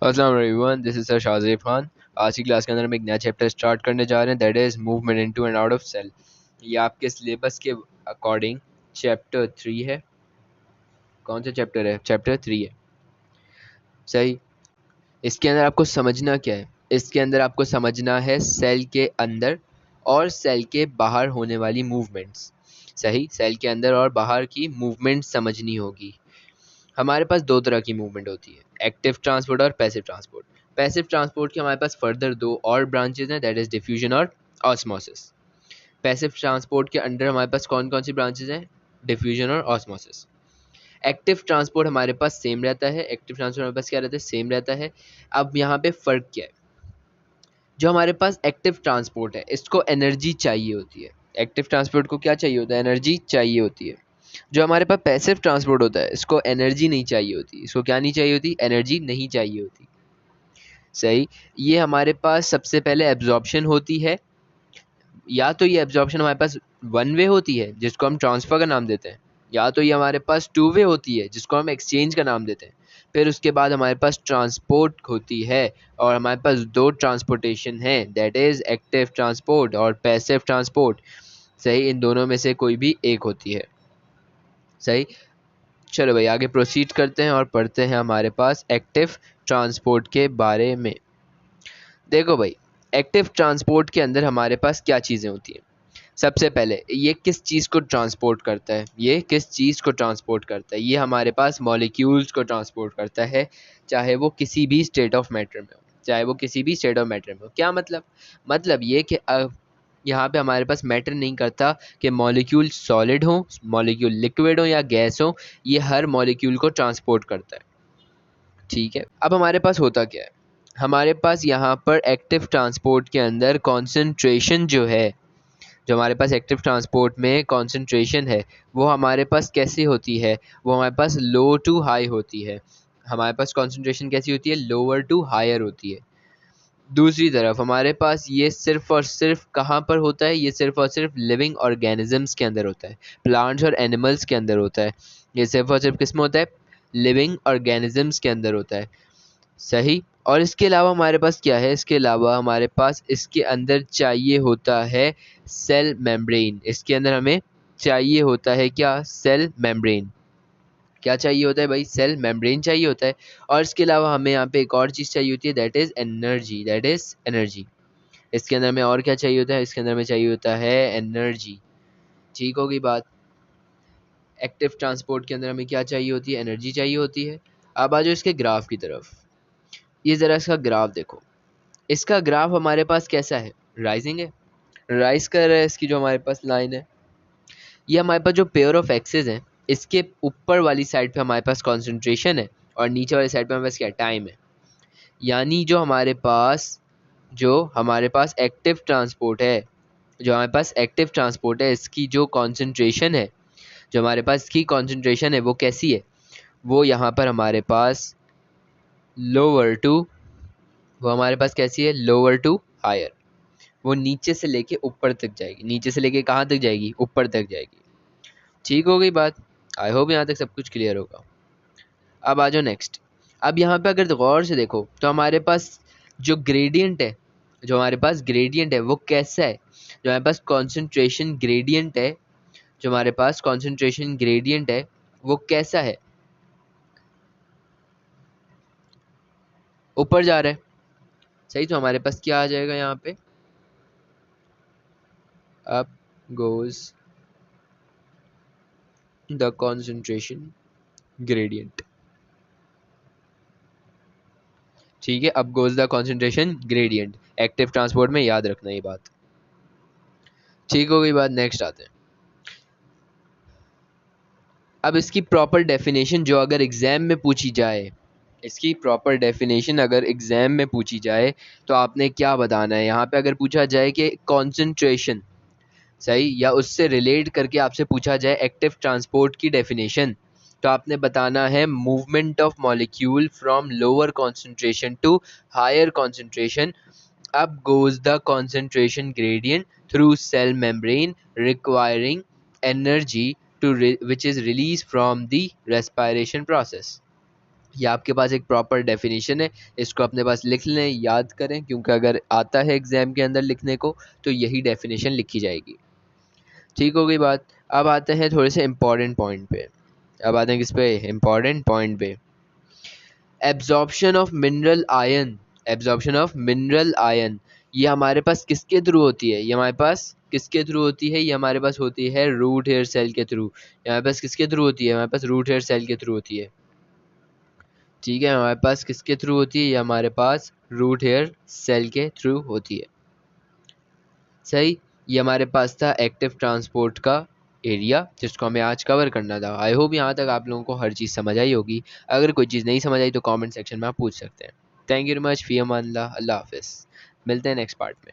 अस्सलाम everyone, this is sir Shahzeb Khan. आज की क्लास के अंदर हम एक नया चैप्टर स्टार्ट करने जा रहे हैं, that is movement into and out of cell. ये आपके सिलेबस के अकॉर्डिंग चैप्टर 3 है। कौन सा चैप्टर है? चैप्टर 3 है, सही। इसके अंदर आपको समझना क्या है? इसके अंदर आपको समझना है सेल के अंदर और सेल के बाहर होने वाली मूवमेंट्स। सही, सेल के अंदर और बाहर की मूवमेंट समझनी होगी। हमारे पास दो तरह की मूवमेंट होती है, एक्टिव ट्रांसपोर्ट और पैसिव ट्रांसपोर्ट। पैसिव ट्रांसपोर्ट के हमारे पास फर्दर दो और ब्रांचेज हैं, दैट इज डिफ्यूजन और ऑस्मोसिस। पैसिव ट्रांसपोर्ट के अंडर हमारे पास कौन कौन सी ब्रांचेज हैं? डिफ्यूजन और ऑस्मोसिस। एक्टिव ट्रांसपोर्ट हमारे पास सेम रहता है, एक्टिव ट्रांसपोर्ट हमारे पास क्या रहता है? सेम रहता है। अब यहाँ पे फ़र्क क्या है? जो हमारे पास एक्टिव ट्रांसपोर्ट है, इसको एनर्जी चाहिए होती है। एक्टिव ट्रांसपोर्ट को क्या चाहिए होता है? एनर्जी चाहिए होती है। जो हमारे पास पैसिव ट्रांसपोर्ट होता है, इसको एनर्जी नहीं चाहिए होती। इसको क्या नहीं चाहिए होती? एनर्जी नहीं चाहिए होती। सही। ये हमारे पास सबसे पहले एब्जॉर्प्शन होती है, या तो ये एब्जॉर्प्शन हमारे पास वन वे होती है जिसको हम ट्रांसफ़र का नाम देते हैं, या तो ये हमारे पास टू वे होती है जिसको हम एक्सचेंज का नाम देते हैं। फिर उसके बाद हमारे पास ट्रांसपोर्ट होती है, और हमारे पास दो ट्रांसपोर्टेशन है, दैट इज़ एक्टिव ट्रांसपोर्ट और पैसिव ट्रांसपोर्ट। सही, इन दोनों में से कोई भी एक होती है। सही। चलो भाई, आगे प्रोसीड करते हैं और पढ़ते हैं हमारे पास एक्टिव ट्रांसपोर्ट के बारे में। देखो भाई, एक्टिव ट्रांसपोर्ट के अंदर हमारे पास क्या चीज़ें होती हैं? सबसे पहले, ये किस चीज़ को ट्रांसपोर्ट करता है? ये किस चीज़ को ट्रांसपोर्ट करता है? ये हमारे पास मॉलिक्यूल्स को ट्रांसपोर्ट करता है, चाहे वो किसी भी स्टेट ऑफ मैटर में हो। चाहे वो किसी भी स्टेट ऑफ मैटर में हो। क्या मतलब? मतलब ये कि यहाँ पे हमारे पास मैटर नहीं करता कि मॉलिक्यूल सॉलिड हो, मॉलिक्यूल लिक्विड हो या गैस हो, ये हर मॉलिक्यूल को ट्रांसपोर्ट करता है। ठीक है, अब हमारे पास होता क्या है? हमारे पास यहाँ पर एक्टिव ट्रांसपोर्ट के अंदर कॉन्सेंट्रेशन जो है, जो हमारे पास एक्टिव ट्रांसपोर्ट में कॉन्सेंट्रेशन है, वो हमारे पास कैसी होती है? वो हमारे पास लो टू हाई होती है। हमारे पास कॉन्सेंट्रेशन कैसी होती है? लोअर टू हायर होती है। दूसरी तरफ हमारे पास ये सिर्फ़ और सिर्फ कहाँ पर होता है? ये सिर्फ़ और सिर्फ लिविंग ऑर्गेनिज़म्स के अंदर होता है, प्लांट्स और एनिमल्स के अंदर होता है। ये सिर्फ़ और सिर्फ किसमें होता है? लिविंग ऑर्गेनिज़म्स के अंदर होता है। सही। और इसके अलावा हमारे पास क्या है? इसके अलावा हमारे पास इसके अंदर चाहिए होता है सेल मेम्ब्रेन। इसके अंदर हमें चाहिए होता है क्या? Cell membrane. क्या चाहिए होता है भाई? सेल मेम्ब्रेन चाहिए होता है। और इसके अलावा हमें यहाँ पे एक और चीज़ चाहिए होती है, that is energy, that is energy. इसके अंदर हमें और क्या चाहिए होता है? इसके अंदर हमें चाहिए होता है एनर्जी। ठीक हो गई बात? एक्टिव ट्रांसपोर्ट के अंदर हमें क्या चाहिए होती है? एनर्जी चाहिए होती है। अब आ जाओ इसके ग्राफ की तरफ। ये ज़रा इसका ग्राफ देखो। इसका ग्राफ हमारे पास कैसा है? राइजिंग है, राइज कर रहा है। इसकी जो हमारे पास लाइन है, ये हमारे पास जो पेयर ऑफ एक्सेस हैं, इसके ऊपर वाली साइड पे हमारे पास कॉन्सेंट्रेशन है, और नीचे वाली साइड पे हमारे पास क्या? टाइम है। यानी जो हमारे पास एक्टिव ट्रांसपोर्ट है, जो हमारे पास एक्टिव ट्रांसपोर्ट है, इसकी जो कॉन्सेंट्रेशन है, जो हमारे पास इसकी कॉन्सेंट्रेशन है, वो कैसी है? वो यहाँ पर हमारे पास लोअर टू, वो हमारे पास कैसी है? Lower to higher. वो नीचे से लेके ऊपर तक जाएगी। नीचे से लेके कहाँ तक जाएगी? ऊपर तक जाएगी। ठीक हो गई बात? आई होप यहाँ तक सब कुछ क्लियर होगा। अब आ जाओ नेक्स्ट। अब यहाँ पे अगर गौर से देखो तो हमारे पास जो ग्रेडियंट है, जो हमारे पास ग्रेडियंट है, वो कैसा है? जो हमारे पास कॉन्सेंट्रेशन ग्रेडियंट है, जो हमारे पास कॉन्सेंट्रेशन ग्रेडियंट है, वो कैसा है? ऊपर जा रहा है। सही। तो हमारे पास क्या आ जाएगा यहाँ पे? Up goes the concentration gradient. ठीक है, अब goes the concentration gradient. Active transport में याद रखना ये बात। ठीक हो गई बात? नेक्स्ट आते हैं। अब इसकी प्रॉपर डेफिनेशन जो अगर एग्ज़ाम में पूछी जाए, इसकी प्रॉपर डेफिनेशन अगर एग्ज़ाम में पूछी जाए तो आपने क्या बताना है? यहाँ पे अगर पूछा जाए कि कॉन्सेंट्रेशन, सही, या उससे रिलेट करके आपसे पूछा जाए एक्टिव ट्रांसपोर्ट की डेफिनेशन, तो आपने बताना है movement of molecule from lower concentration to higher concentration, up goes the concentration gradient through cell membrane requiring energy which is released from the respiration process. ये आपके पास एक प्रॉपर डेफिनेशन है, इसको अपने पास लिख लें, याद करें, क्योंकि अगर आता है एग्जाम के अंदर लिखने को तो यही डेफिनेशन लिखी जाएगी। ठीक हो गई बात। अब आते हैं थोड़े से इम्पॉर्टेंट पॉइंट पे। अब आते हैं किस पे, इम्पॉर्टेंट पॉइंट पे। Absorption of mineral ion, absorption of mineral ion, ये हमारे पास किसके थ्रू होती है, ये हमारे पास किसके थ्रू होती है, ये हमारे पास होती है रूट हेयर सेल के थ्रू। ये हमारे पास किसके थ्रू होती है, हमारे पास रूट हेयर सेल के थ्रू होती है। ठीक है, हमारे पास किसके थ्रू होती है, ये हमारे पास रूट हेयर सेल के थ्रू होती है। सही, ये हमारे पास था एक्टिव ट्रांसपोर्ट का एरिया जिसको हमें आज कवर करना था। आई होप यहाँ तक आप लोगों को हर चीज़ समझ आई होगी। अगर कोई चीज़ नहीं समझ आई तो कमेंट सेक्शन में आप पूछ सकते हैं। थैंक यू वेरी मच, फी अमान अल्लाह, अल्लाह हाफिज़। मिलते हैं नेक्स्ट पार्ट में।